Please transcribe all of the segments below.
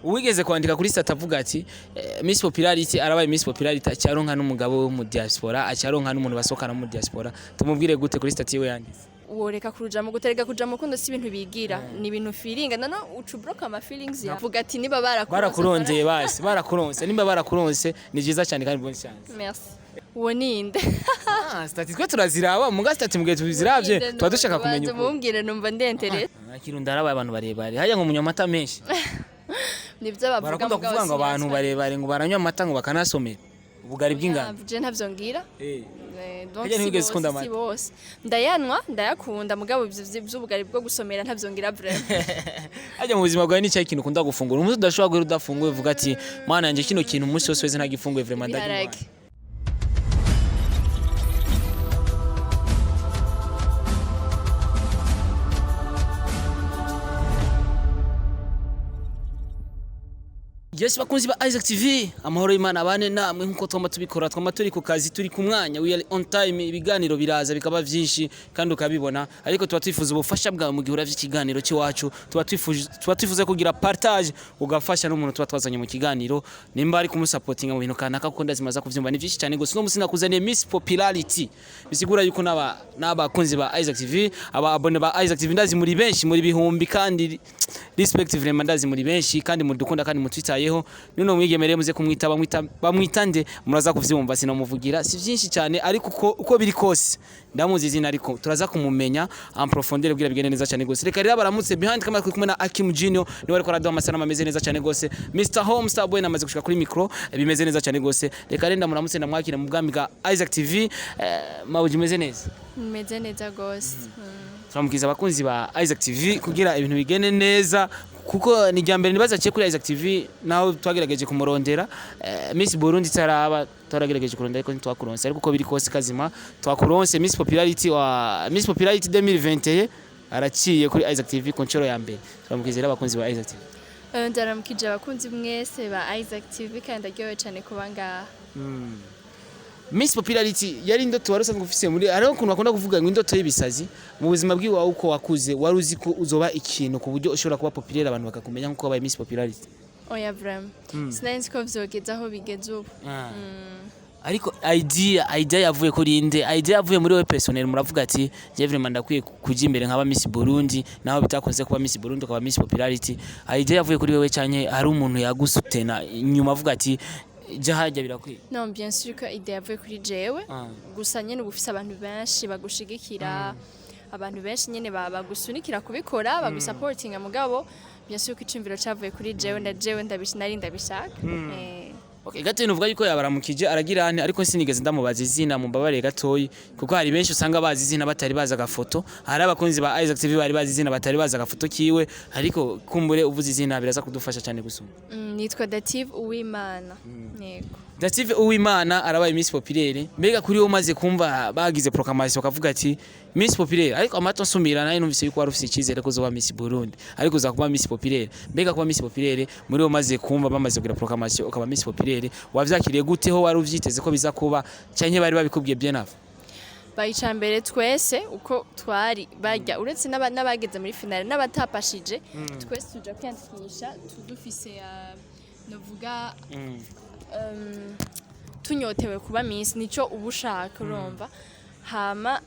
uwigeze kwandika kuri stat avuga ati Miss Popularity arabaye Miss Popularity acyaronka n'umugabo wo mu diaspora acyaronka n'umuntu basokana mu diaspora tumubwire gute kuri stat yiwe yanditse woreka kuruja mu gutereka kuja mu kundo si ibintu bigira ni ibintu feeling nano ucubroka ama feelings yavuga ati niba barakurondeye basi barakuronse niba barakuronse ni byiza cyane kandi bonne chance merci woninde stat twe turaziraba mu stat mugihe tuziravye tuba dushaka kumenya uko mumbwire numva ndentere akirundi arabaye abantu barebare hajya ngo munyamata menshi nibyo bavuga barakunda kuvuga ngo abantu barebare ngo baranywa amata ngo bakanasomera ubugari bw'ingano je ntavyo ngira donc si bose ndayanwa ndayakunda mugabo by'ubugari bwo gusomera ntavyo ngira vraiment ajya mu buzima bwawe ni cyo kintu ukunda gufungura umuntu udashobora guhera udafunguye uvuga ati mana yanje kino kintu umunsi wose weze ntagifunguye vraiment ndagiye Yes bakunzi ba Isaac TV amahoro y'Imana abane namwe nkuko twama tubikora twama turi ku kazi turi ku mwanya we are on time ibiganiro biraza bikaba byinshi kandi ukabibona ariko tuba twifuza ubufasha bwawe mu gihe uravye ikiganiro cy'iwacu tuba twifuza kugira partage ugafasha n'umuntu tuba twazanye mu kiganiro nimba ari kumusupportinga mu bintu kanaka kuko ndazimaza kuvyumva ni byinshi cyane gose no musina kuzaniye Miss Popularity bisigura yuko n'abakunzi ba Isaac TV aba abone ba Isaac TV ndazi muri benshi muri bihumbi kandi respectively mandazi muri benshi kandi mudukunda kandi mutwitayeho none mwigemere muze kumwita bamwitande muraza kuvyumva sinamuvugira si byinshi cyane ariko uko biri kose ndamuzi izina ariko turaza kumumenya en profondeur bwira bigende neza cyane gose reka rero baramutse behind kamera kumwe na Akim Junior niwe ariko araduha amasana ameze neza cyane gose Mr Home Sabonnez amaze gushika kuri micro bimeze neza cyane gose reka renda muramutse ndamwakira mu bwami bwa Isaac TV mawuji meze neza meze neza gose turamukiza abakunzi ba Isaac TV kugira ibintu bigene neza kuko ni jambere nibaza cye kuri Isaac TV naho twagerageje kumurondera Miss Burundi taraba twagerageje kurondera ariko ntitwakuronse ariko uko biri kose kazima twakuronse Miss Popularity 2021 araciye kuri Isaac TV ku ncoro ya mbere turamukiza abakunzi ba Isaac TV ndaramukije abakunzi mwese ba Isaac TV kandi aryowe cyane kubanga Miss Popularity yari indoto warose ngufise muri ariho kuntu bakunda kuvuga ngo indoto y'ibisazi mu buzima bwiwe uko wakuze waruzi ko uzoba ikintu ku buryo ushobora kuba populaire abantu bakakumenya nkuko babaye Miss Popularity oya vraiment sinzi ko vyogeza aho bigeze ubu ariko idea yavuye kuri inde idea yavuye muri we personnel muravuga ati je vraiment ndakwiye kuja imbere nkaba Miss Burundi naho bitakonse kuba Miss Burundi kuba Miss Popularity idea yavuye kuri wewe cyane hari umuntu yagusutena nyuma avuga ati jahajya birakwiye non bien sûr que idée yavuye kuri jewe gusa nyene ubufise abantu benshi bagushigikira abantu benshi nyene bagusunikira kubikora bagusupportinga mugabo bien sûr ko icumviro cavuye kuri jewe ndabishaka Okay gato nuvuga yuko yabaramukije aragira ane ariko sinigeze ndamubaza izina mu mbabare gatoyi kuko hari benshi usanga bazi izina batari baza gafoto hari abakunzi ba Isaac TV bari bazi izina batari baza gafoto kiwe ariko kumbure uvuze izina biraza kudufasha cyane gusoma nitwa Dative Uwimana yego Dative Uwimana arabaye Miss Populaire mbega kuri wo maze kumva bagize proclamation kavuga ati Miss Populaire ariko amato nsumira nayo numvise yuko warufise ikizere ko zoba Miss Burundi ariko uza kuba Miss Populaire mbega kuba Miss Populaire muri wo maze kumva bamaze kugira proclamation ukaba Miss Populaire wavyakiriye gute ho wari uvyiteze ko biza kuba cyanke bari babikubwiye bien avant bayica mbere twese uko twari bajya uretse n'abageze muri finale n'abatapashije twese tuja kwiyandikisha tudufise novuga tunyotewe kuba Miss nico ubushaka urumva hama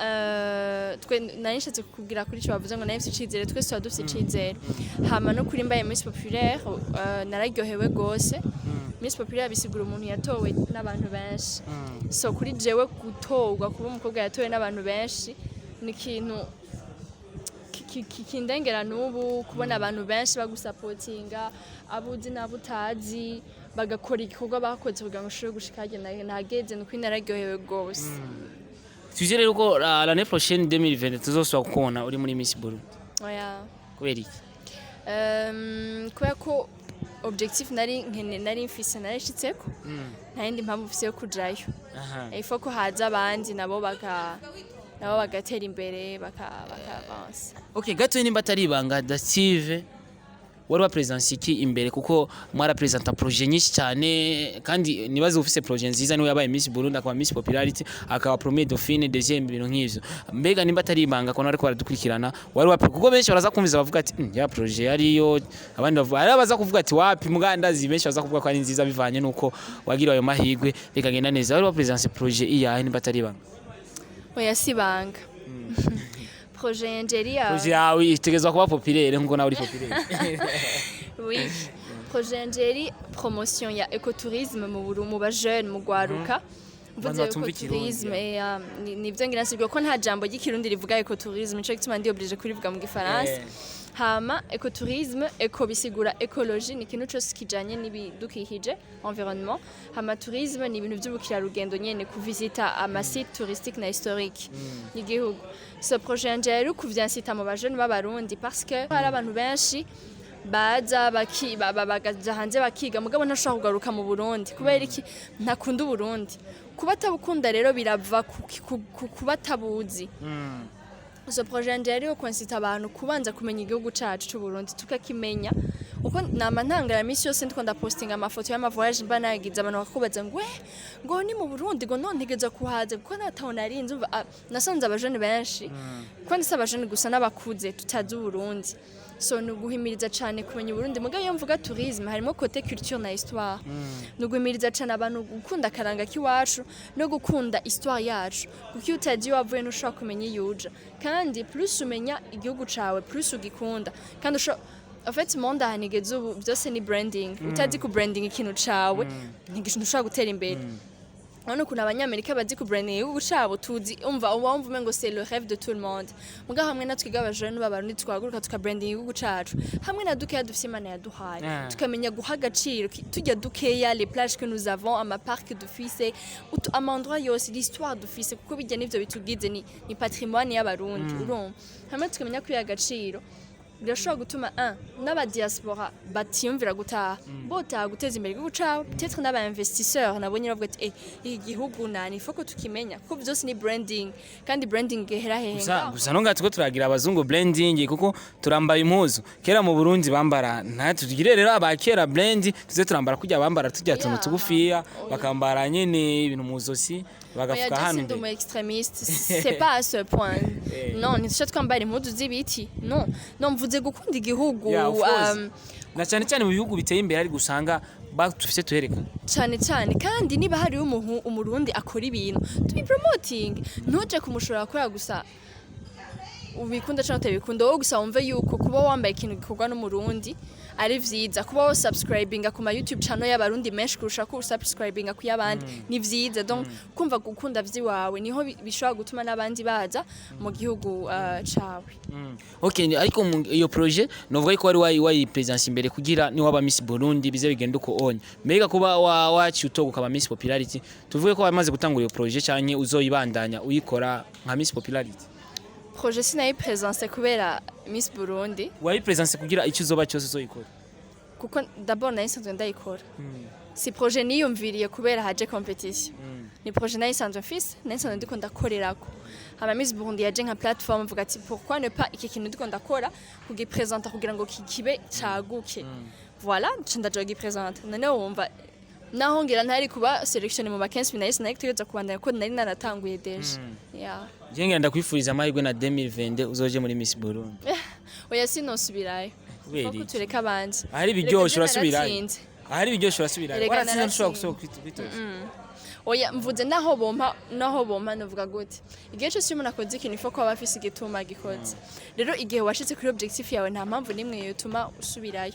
twe nanishatse kugira kuri cyo bavuze ngo nayo icizere twese tuba dufite icizere hama no kuri mbaye Miss Populaire nararyohewe gose Miss Populaire bisigura umuntu yatowe n'abantu benshi so kuri jewe gutorwa kuba umukobwa yatowe n'abantu benshi ni ikintu kindengera n'ubu kubona abantu benshi bagusupportinga abuzi n'abutazi bagakora igikorwa bakoze kugira ngo ushobore gushika nageze nuko nararyohewe gose tuzere uko l'année prochaine 2020 tuzoswa kukona uri muri Miss Burundi oya kubera iki kubera ko objectif nari mfise narashitseko nta yindi mpamvu mfise yo kujayo ifo ko haza abandi nabo bagatera imbere bakavansa okay gato nimba atari ibanga Dative wari wa presence iki imbere kuko mwara presenta projet nyinshi cyane kandi nibaze ufise projet nziza niwe yabaye Miss Burundi akaba Miss Popularity akaba premier dauphine deuxième ibintu nk'ivyo mbega nimba atari ibanga ko nariko baradukurikirana wari wa kuko benshi baraza kumviza bavuga ati ya projet yariyo abandi baza kuvuga ati wapi mugandazi benshi baza kuvuga ko ari nziza bivanye nuko wagira ayo mahigwe bikagenda neza wari wa presence projet iyahe nimba atari ibanga oya sibanga projet Nigeria projet yawe itegezwa kuba populaire ngo nawe uri populaire oui projet Nigeria promotion ya ecotourisme mu ba jeune mu gwaruka mvuze ecotourisme nivyo ngira nsibyo ko nta jambo ry'ikirundi rivuga ecotourisme nico gituma ndi oblige kurivuga mu gifaransa hama ecotourisme eco bisigura ecologie ni kintu cyose kijanye n'ibidukikije environnement hama tourisme ni ibintu by'ubukirarugendo nyene kuvisita amasite touristique na historique n'igihugu ce projet njyewe kuvyansita mu bajene b'abarundi parce que hari abantu benshi baza bagaja hanze bakiga mugabo ntashobora kugaruka mu Burundi kubera iki ntakunda Burundi kuba tabukunda rero birava kuba tabuzi Ce projet njyewe konsita abantu kubanza kumenya igihugu cacu cy'u Burundi tukakimenya uko nama ntangara misi yose ndiko ndapostinga amafoto y'amavoyage mba nagize abantu bakakubaza ngo ni mu Burundi ngo none ntegeza kuhaza kuko nataho narinze nasanze abajene benshi kuko ndetse abajene gusa n'abakuze tutazi Burundi so nuguhimiriza cyane kumenya Burundi mugayo iyo mvuga tourisme harimo côté culture na histoire nuguhimiriza cyane abantu gukunda karanga kiwacu no gukunda histoire yacu kuko utagiye wavuye nushaka kumenya yuja kandi plus umenya igihugu cawe plus ugikunda kandi en fait monde hanigeze ubu byose ni branding utazi ku branding ikintu cawe ntigishushaka gutera imbere Ono kuna abanyamerika bazi ku branding igihugu cabo tuzi umva umengo c'est le rêve de tout le monde muga hamwe natwiga abajene b'abarundi twaguruka tuka branding igihugu cacu hamwe na dukeya dufise Imana yaduhaye tukamenya guha agaciro tujya dukeya les plages que nous avons ama parc dufise ama endroit yose l'histoire dufise kuko bijya nivyo bitugize ni patrimoine y'abarundi urumva hamwe tukamenya kwiha agaciro birashobora gutuma n'aba diaspora batiyumvira gutaha botaha guteza imbere igihugu cabo peut-être n'aba investisseurs nabonye bavuga ati igihugu nani foko tukimenya kuko byose ni branding kandi branding gehera hehenga gusa no ngatuko turagira abazungu branding kuko turambaye impuzu kera mu Burundi bambara ntatu tugire rero abakera brand tuze turambara kujya bambara tujya tuntu tugufiya bakambara nyene ibintu muzosi bagafuka hano ndi extremiste c'est pas à ce point non ni cyo twambara impuzu z'ibiti non mvuze gukunda igihugu na cyane cyane mu bihugu biteye imbere ari gusanga batufise tuhereka cyane kandi niba hari umurundi akora ibintu tubi promoting ntuje kumushora akora gusa ubikunda cyane utabikunda wowe gusa wumve yuko kuba wambaye ikintu gikorwa n'umurundi ari vyiza kuba wo subscribinga ku ma YouTube channel y'abarundi menshi kurusha ko subscribinga ku yabandi ni vyiza donc kumva gukunda vyiwawe niho bishobora gutuma nabandi baza mu gihugu cawe okay ariko iyo projet novuga ko wari wayi presence imbere kugira ni waba Miss Burundi bize bigenda uko onye mbega kuba wacu utoguka aba Miss Popularity tuvuge ko wamaze gutangura iyo projet cyanye uzoyibandanya uyikora nka Miss Popularity projet sinayi presence kubera Miss Burundi wayi presence kugira icyo uzoba cyose uzoyikora kuko d'abord nayisanzwe ndayikora si projet niyumviriye kubera haje competition ni projet nayisanzwe mfise nayisanzwe ndiko ndakorerako aba Miss Burundi yaje nka platform mvuga ati pourquoi ne pas iki kintu ndiko ndakora kugipresenta kugira ngo kibe caguke voilà ndaje gipresenta none wumva naho ngira ntari kuba selection mu vacances binayise nayitegeza kubandanya ko nari naratanguye deje Jenga ndakwifuriza amahirwe na 2020 uzoje muri Miss Burundi. Oya sinosubirayo. Kuko tureka abandi. Ahari biryoshe urasubirayo. Ahari biryoshe urasubirayo. Waratsinze nshobora gusohoka kwitoza. Oya mvuze naho bompa novuga gute. Igihe cyose umuntu akoze ikintu ifo ko abafise igituma gikoze. Rero igihe washitse kuri objectif yawe nta mpamvu nimwe yotuma usubirayo.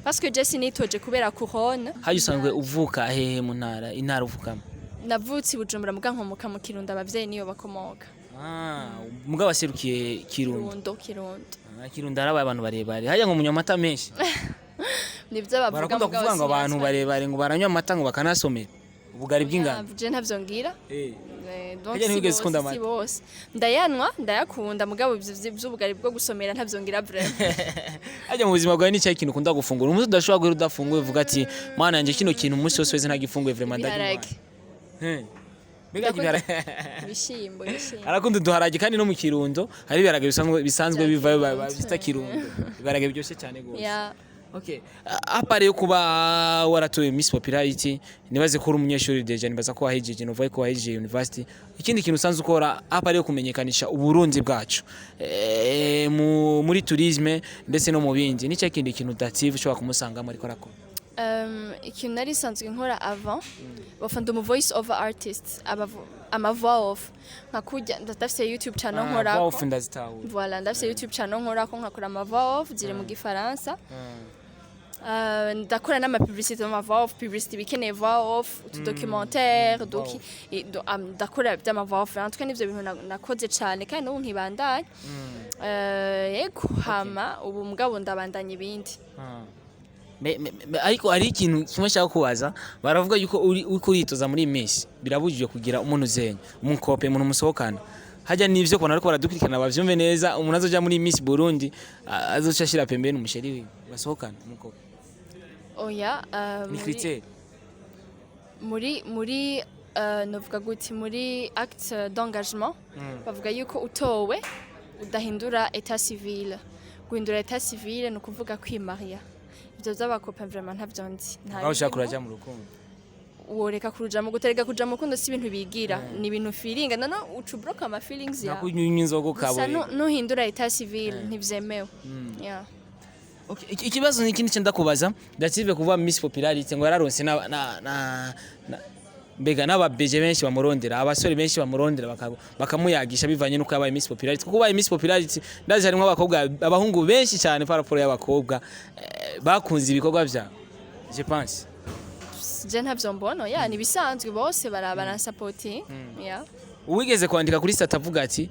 Parce que Jesse nitoje kubera corona. Hayo usanzwe uvuka hehe mu ntara intara uvukamo. Navutse Bujumbura muga nkomoka mu Kirundo abavyeyi niyo bakomoka. Muga waserukiye Kirundo. Kirundo arabaye abantu barebare. Hajya ngo munywa amata menshi. Nivyo bavuga muga kuvuga ngo abantu barebare ngo baranywa amata ngo bakanasomera. Ubugari bw'ingano. Je ntavyo ngira. Donc si bose. Ndayanwa ndayakunda mugabo by'ubugari bwo gusomera ntavyo ngira vraiment. Hajya mu buzima bwawe ni cyo kintu ukunda gufungura. Umuntu udashobora guhera udafunguye uvuga ati mana yanje kino kintu umunsi wose ntagifunguye vraiment ndagiye. Mbega ibara ibishimbo arakunda uduharage kandi no mu Kirundo hari ibiharage bisanzwe bivayo bita Kirundo ibiharage byose cyane gose. Yeah. Okay. Apare yo kuba waratoye Miss Popularity nibaze ko uri umunyeshuri deja nibaza ko wahejeje novaye ko wahejeje university. Ikindi kintu usanzwe ukora apare yo kumenyekanisha uburundi bwacu muri tourisme ndetse no mu bindi. Ni cyo kindi kintu Dative ushobora kumusanga muri korako. Ikintu nari sanzwe nkora avant bafanda mu voice over artists ama voix off nkakujya ndafise YouTube channel nkora voix off ndazitawe. Voilà ndafise YouTube channel nkora ko nkakora ama voix off ziri mu gifaransa. Ndakora n'ama publicité mu voix off publicité bikeneye voix off documentaire ndakora by'ama voix off en tout cas nivyo bintu nakoze cyane kandi n'ubu nkibandanye yego hama ubu mugabo ndabandanye ibindi. Ariko ari ikintu kimwe cyako kubaza baravuga yuko uri kuritoza muri Miss birabujije kugira umuntu uzenya umukope umuntu musohokana hajya nivyo kona ariko baradukurikana bavyumve neza umuntu azoja muri Miss Burundi azoca shira pembeni umusheri we basohokana umukope. Oya ni critère muri novuga guti muri acte d'engagement bavuga yuko utowe udahindura état civil guhindura état civil no kuvuga kwimaria ibyo by'abakopa vraiment ntavyonzi ntaho ushaka kuraja mu rukundo woreka kuruja mu guterega kuja mu rukundo si ibintu bigira ni ibintu feeling nano ucubroka ama feelings ya nakunywa inzogo kabore no hindura état civil ntivyemewe. Yeah. Okay, ikibazo ni ikindi cyenda kubaza Dative kuva Miss Popularity ngo yararonse na mbega n'ababeje benshi bamurondera abasore benshi bamurondera bakamuyagisha bivanye nuko yabaye Miss Popularity kuko baye Miss Popularity ndaje harimo abakobwa abahungu benshi cyane paraporo y'abakobwa bakunze ibikorwa bya je pense je ntavyo mbona ya ni bisanzwe bose barabana supporting. Yeah. Uwigeze kwandika kuri stat avuga ati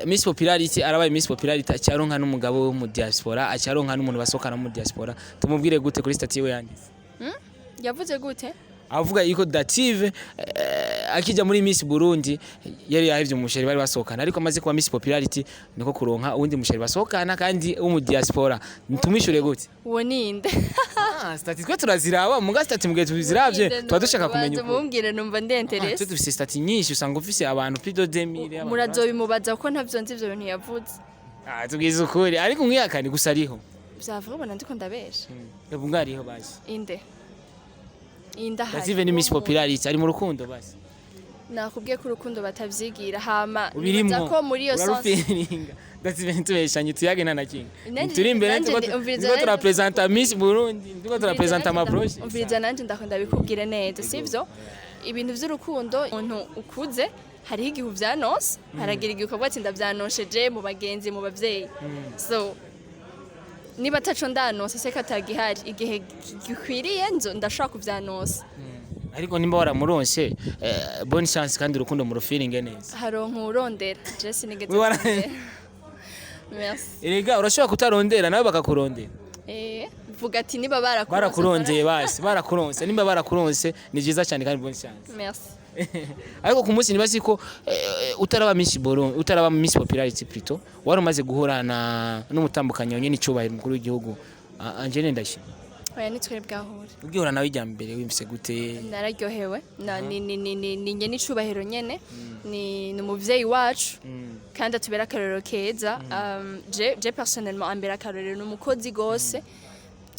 Miss Popularity arabaye Miss Popularity acyaronka n'umugabo wo mu diaspora acyaronka n'umuntu basokana mu diaspora tumubwire gute kuri stat yiwe yanditse yavuze gute avuga yuko Dative akijya muri Miss Burundi yari yahevye umusheri bari basokana ariko amaze kuba Miss Popularity niko kuronka uwundi musheri basokana kandi wo mu diaspora ntumishure gute uwo ninde stati twe turaziraba muga stati mugihe tuziravye twadushaka kumenya uko mumbwire numva ndenterese dufise stati nyinshi usanga ufise abantu plus de 2000 murazobimubaza ko ntavyonzi ivyo bintu yavuze tubwiza ukuri ariko mwiyakani gusa ariho byavuga ubona ndiko ndabesha yabunga ariho basi inde indahari Dative ni Miss Popularity ari mu rukundo basi nakubwiye ko urukundo batavyigira hama biza ko muri iyo sense Dative ntubeshanye tuyage na kinga turi imbere ndiko turapresenta Miss Burundi ndiko turapresenta ama projet umviriza nanje ndakunda bikubwire neza sivyo ibintu vy'urukundo umuntu ukuze hari igihe vyanose haragira igihe ukabwa ati ndavyanosheje mu bagenzi mu bavyeyi so niba taco ndanose se katagihari igihe gikwiriye nzo ndashaka kuvyanosa ariko nimba waramuronse bonne chance kandi urukundo mu feeling neza haronka urondera Jesse nigeze merci erega urashobora kutarondera nawe bakakurondera vuga ati niba barakurondeye basi barakuronse nimba barakuronse ni byiza cyane kandi bonne chance merci ariko ku munsi nibazi ko utaraba Miss Burundi utaraba Miss Popularity plutôt wari umaze guhorana n'umutambukanyo nyene icubahiro mukuru w'igihugu Angene Ndashima oya nitwe bwahura ubwihora nawe ijya mbere wimse gute nararyohewe ni nyene icubahiro nyene ni umuvyeyi wacu kandi atubera akarorero keza je personnellement ambera akarorero n'umukozi gose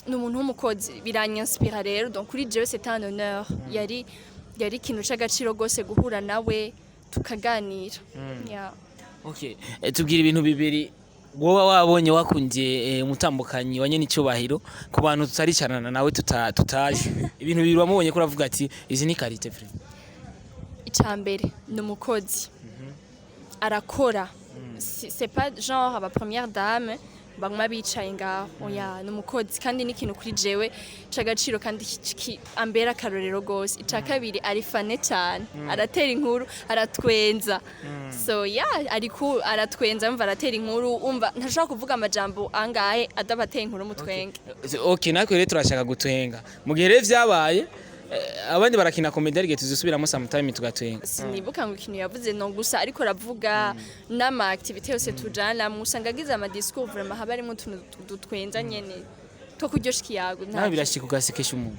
n'umuntu w'umukozi biranyanspira rero donc kuri jewe c'est un honneur yari ikintu cy'agaciro gose guhura nawe tukaganira. Yeah. Okay, tubwira ibintu bibiri wowe wabonye wakundiye umutambukanyi wanye n'icubahiro ku bantu tutaricarana nawe tutaje ibintu bibiri wamubonye ko uravuga ati izi ni qualité frère. Icambere n'umukozi arakora c'est pas genre aba première dame baguma bicaye ngaho oya n'umukozi kandi n'ikintu kuri jewe c'agaciro kandi ambera akarorero gose icakabiri ari fane cyane aratera inkuru aratwenza so ariko aratwenza umva aratera inkuru umva ntashaka kuvuga amajambo angahe adabateye inkuru mutwenge. Okay natwe rero turashaka gutwenga mu gihe rero vyabaye abandi barakina comedy ariko tuzisubiramo sometime tugatwenga sinibuka ngo ikintu yavuze no gusa ariko ravuga n'ama activité yose tujana musanga gize ama discours vraiment haba arimo dutwenza nyene to kuryoshya ikiyago nta birashika ugasekesha umuntu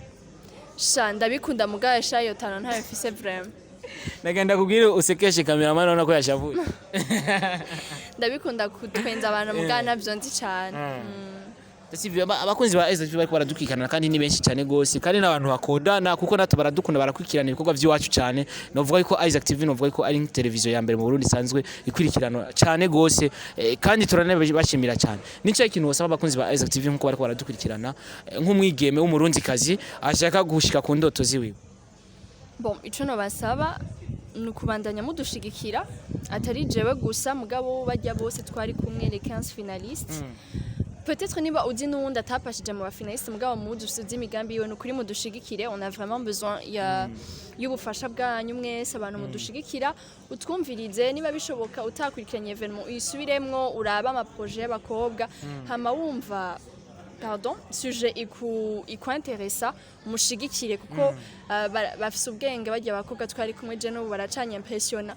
sha ndabikunda mugasha yo tano nta mfise vraiment nagenda kubwira usekeshe cameraman urabona ko yashavuye ndabikunda kutwenza abantu mugana navyo nzi cyane abakunzi ba SUBCRIBE bariko baradukikana kandi ni benshi cyane gose kandi n'abantu bakondana kuko nato baradukunda barakwikirana ibikorwa by'iwacu cyane novuga ko SUBCRIBE novuga ko ari televiziyo ya mbere mu Burundi sanzwe ikwirikirana cyane gose kandi turanabashimira cyane nico ikintu wasaba abakunzi ba SUBCRIBE nkuko bariko baradukurikirana nk'umwigeme w'umurundi kazi ashaka gushika ku ndoto ziwiwe. Bon, ico no basaba nukubandanya mudushigikira atari jewe gusa mugabo bajya bose twari kumwe les 15 finalistes. Peut-être niba uzi n'uwundi atapashije mu bafinaliste mugabo muzi usuze imigambi yiwe nukuri mudushigikire, on a vraiment besoin y'ubufasha bwanyu mwese abantu mudushigikira utwumvirize niba bishoboka utakurikiranye evenement uyisubiremwo uraba ama projet y'abakobwa hama wumva sujet ikuinteresa mushigikire kuko bafise ubwenge bajya abakobwa twari kumwe je no baracanye impressiona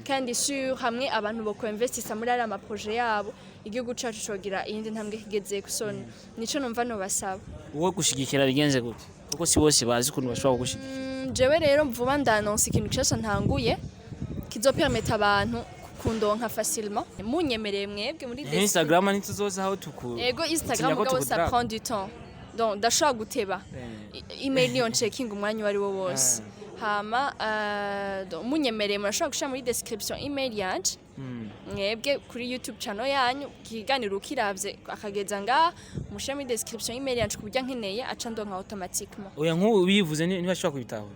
kandi sur hamwe abantu boko investisa muri ari ama projet yabo igihugu cacu cogira iyindi ntambwe kigeze kusona nico numva no basaba uwo gushigikira bigenze gute kuko si bose bazi kuntu bashobora gushigikira jewe rero mvuba ndanonse ikintu cyose ntanguye kizopermeta abantu kundonka facilement munyemereye mwebwe muri Instagram ntituzoza aho tukuru ego Instagram mugabo ça prend du temps donc ndashaka guteba email niyo checking umwanya wari wo wose hama munyemereye murashaka gushira muri description email yanje mwebwe kuri YouTube channel yanyu kiganiro ukiravye akageza nga mushira muri description email yanje kubujya nkeneye aca ndonka automatiquement oya nk'ubu bivuze niba ashobora kubitahura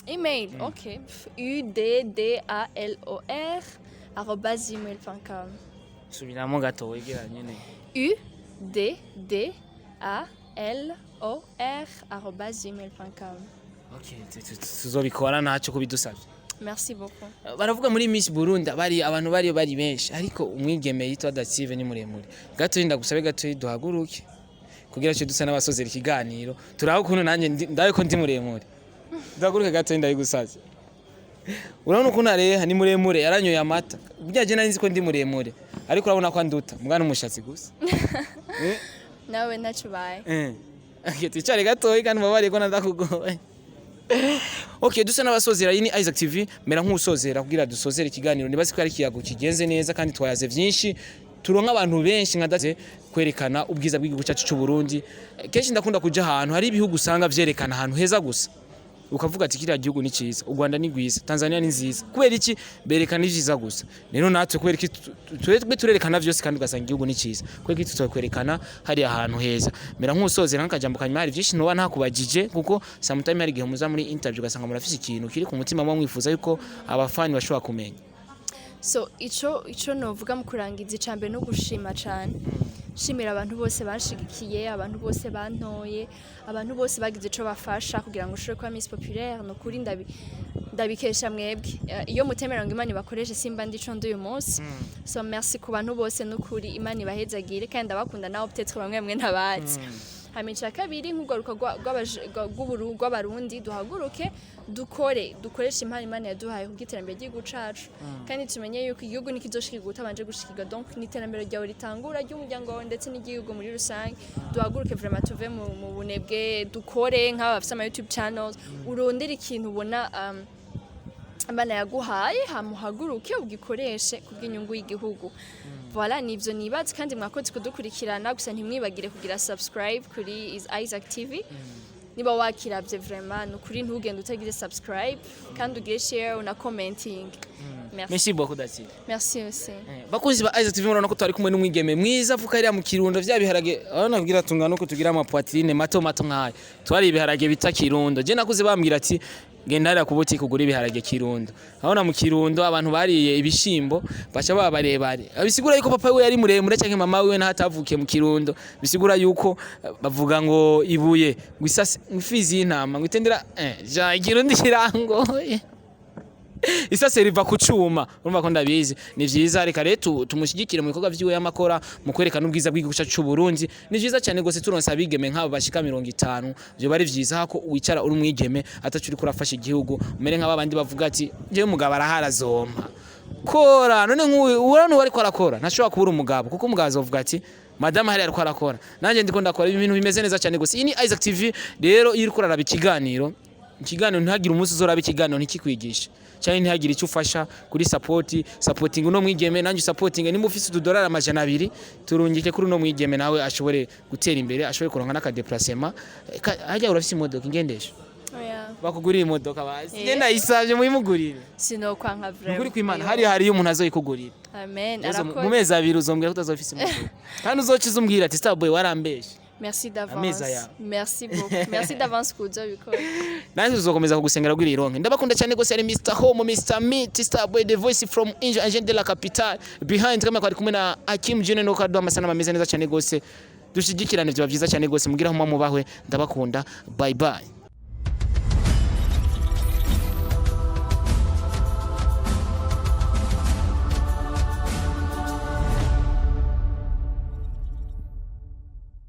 email okay uddalor@gmail.com subiramo gato wegera nyene uddalor@gmail.com okay tuzobikora naco kubidusabye. Merci beaucoup. Baravuga muri Miss Burundi bari abantu bari benshi ariko umwigeme yitwa Dative ni muremure gato ndagusabe gato duhaguruke kugira cyo dusa n'abasozera ikiganiro turaho kuno nanje ndaye ko ndi muremure duhaguruke gato ndayigusaze urabona ukuntu areha ni muremure yaranyoye amata byaje nari nzi ko ndi muremure ariko urabona ko anduta mugana umushatsi gusa nawe nacubaye ticare gatoyi kandi mubabariye ko nadakugoye. Okay, dusa n'abasozera yini Isaac TV mera nk'usozera kugira dusozere ikiganiro nibazi ko ari kiyago kigenze neza kandi twayaze byinshi turonka abantu benshi nkadaze kwerekana ubwiza bw'igihugu cyacu cy'u Burundi. Kenshi ndakunda kuja ahantu hari ibihugu usanga vyerekana ahantu heza gusa ukavuga ati kiriya gihugu ni cyiza, u Rwanda ni gwiza, Tanzania ni nziza, kubera iki berekana ivyiza gusa. Rero natwe kubera iki turerekana vyose kandi ugasanga igihugu ni cyiza, kubera iki tutokwerekana hari ahantu heza. Mera nk'usozera nk'akajambo kanyuma hari vyinshi noba ntakubajije kuko sometimes hari gihe muza muri interview ugasanga murafise ikintu kiri ku mutima mwa mwifuza yuko abafani bashobora kumenya. So ico novuga mu kurangiza icambe no gushima cyane. Shimira abantu bose bashigikiye, abantu bose bantoye, abantu bose bagize ico bafasha kugira ngo ushobore kwa Miss Populaire no kuri ndabikesha mwebwe. Iyo mutemera ngo Imana bakoreshe simba ndico nduyu munsi. So merci ku bantu bose no kuri Imana bahezagire kandi abakunda nawo peut-être bamwe ntabazi. Hamica kabiri nk'ugaruka rw'abarundi duhaguruke dukoresha impano Imana yaduhaye kubw'iterambere ry'igihugu cacu kandi tumenye yuko igihugu nikizoshikirwa utabanje gushikirwa donc n'iterambere ryawe ritangura ry'umuryango wawe ndetse n'igihugu muri rusange. Duhaguruke vraiment tuve mu bunebwe dukore nk'aba bafite ama YouTube channels urondera ikintu ubona Imana yaguhaye hamuhaguruke ugikoreshe kubw'inyungu y'igihugu. Voilà nivyo nibaze kandi mwakoze kudukurikirana gusa ntimwibagire kugira subscribe kuri Isaac TV. Niba wakiravye vraiment no kuri ntugende utagira subscribe kandi ugire share na commenting. Merci beaucoup Dative. Merci aussi. Bakunzi ba Isaac TV murabona ko twari kumwe n'umwigeme mwiza vuka ari mu Kirundo vya biharage abana kugira tungana ko tugira ama poitrine mato nk'aya twari ibiharage bita Kirundo je nakuze bambwira ati genda hariya ku butike kugura ibiharage Kirundo. Abona mu Kirundo abantu bariye ibishimbo baca babarebare bisigura yuko papa we yari muremure cyangwa mama we hatavukiye mu Kirundo bisigura yuko bavuga ngo ibuye gwisase mfizi y'intama ngo itendera ja Kirundo kirangoye isase riva kucuma urumva ko ndabizi ni vyiza reka rero tumushyigikire mu bikorwa vyiwe y'amakora mu kwerekana ubwiza bw'igihugu cyacu cy'u Burundi. Ni vyiza cyane gose turonsa abigeme nk'abo bashika 50 byo bari vyiza hako wicara uri umwigeme atacuri kurafasha igihugu umere nk'aba bandi bavuga ati je mugabo araharazompa kora none urano wari kwarakora ntashobora kubura umugabo kuko umugabo azovuga ati madame hari ariko arakora nanje ndiko ndakora ibintu bimeze neza cyane gose. Ini Isaac TV rero iri kuraraba ikiganiro ntihagire umunsi uzoraba ikiganiro ntikikwigisha cyane ntihagire icyo ufasha kuri supporting uno mwigeme nanjye supporting nimba ufise $2 200 turungike kuri uno mwigeme nawe ashobore gutera imbere ashobore kuronka n'aka déplacement hajya urafise imodoka ingendesha bakugurira imodoka bazi ngenda isavye muyimugurire sinokwanka vraiment kuri kwimana hari umuntu azoyikugurira amen arakoze mu mezi abiri uzombwira ko utazofise imodoka kandi uzokiza umbwira ati Starboy warambeshe. Merci d'avance. Merci beaucoup. Merci d'avance kuza bikora. Nanjye uzokomeza kugusengera kuri ironke. Ndabakunda cyane gose ari Mr Home, Mr Meet, Starboy the voice from Agent de la Capitale. Behind kama kwari kumwe na Hakim June no kaduha amasana ameze neza cyane gose. Dushigikirane byo byiza cyane gose mugira aho mubahwe ndabakunda. Bye bye.